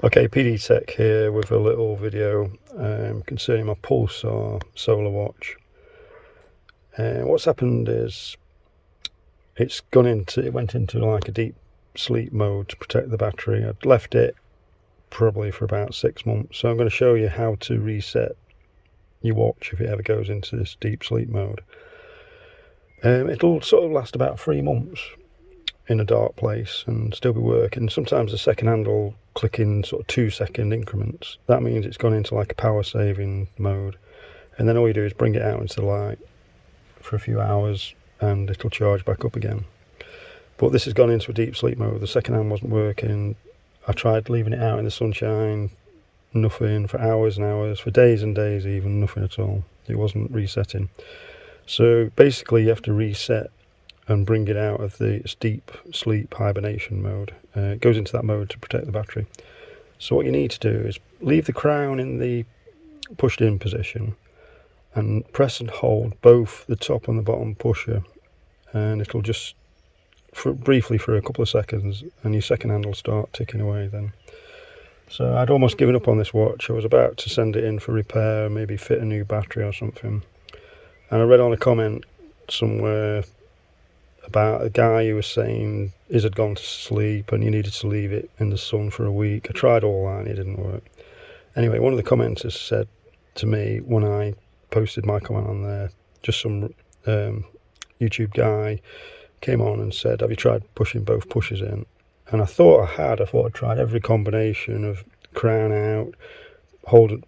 Okay, PD Tech here with a little video concerning my Pulsar solar watch. What's happened is it went into like a deep sleep mode to protect the battery. I'd left it probably for about 6 months, so I'm going to show you how to reset your watch if it ever goes into this deep sleep mode. It'll sort of last about 3 months in a dark place and still be working. Sometimes the second hand will click in sort of 2-second increments. That means it's gone into like a power saving mode, and then all you do is bring it out into the light for a few hours and it'll charge back up again. But this has gone into a deep sleep mode. The second hand wasn't working. I tried leaving it out in the sunshine, nothing, for hours and hours, for days and days even, nothing at all. It wasn't resetting. So basically you have to reset and bring it out of the deep sleep hibernation mode. It goes into that mode to protect the battery. So what you need to do is leave the crown in the pushed in position and press and hold both the top and the bottom pusher, and it'll just briefly for a couple of seconds, and your second hand will start ticking away then. So I'd almost given up on this watch. I was about to send it in for repair, maybe fit a new battery or something, and I read on a comment somewhere about a guy who was saying his had gone to sleep and you needed to leave it in the sun for a week. I tried all that and it didn't work. Anyway, one of the commenters said to me when I posted my comment on there, just some YouTube guy came on and said, have you tried pushing both pushers in? And I thought I had. I thought I'd tried every combination of crown out,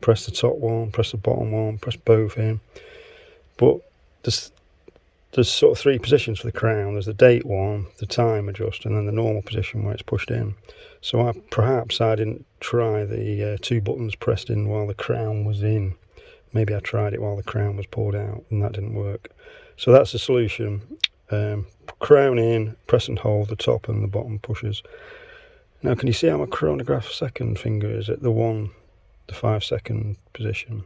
press the top one, press the bottom one, press both in. But there's sort of 3 positions for the crown. There's the date one, the time adjust, and then the normal position where it's pushed in. So perhaps I didn't try the 2 buttons pressed in while the crown was in. Maybe I tried it while the crown was pulled out and that didn't work. So that's the solution. Crown in, press and hold the top and the bottom pushers. Now can you see how my chronograph second finger is at the 5-second position?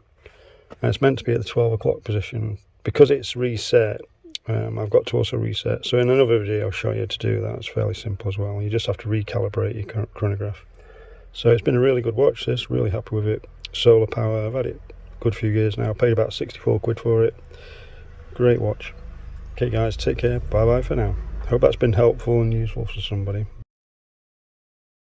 And it's meant to be at the 12 o'clock position. Because it's reset, I've got to also reset. So in another video I'll show you how to do that. It's fairly simple as well. You just have to recalibrate your chronograph. So it's been a really good watch this, really happy with it. Solar power, I've had it a good few years now. I paid about 64 quid for it. Great watch. Okay guys, take care, bye bye for now. Hope that's been helpful and useful for somebody.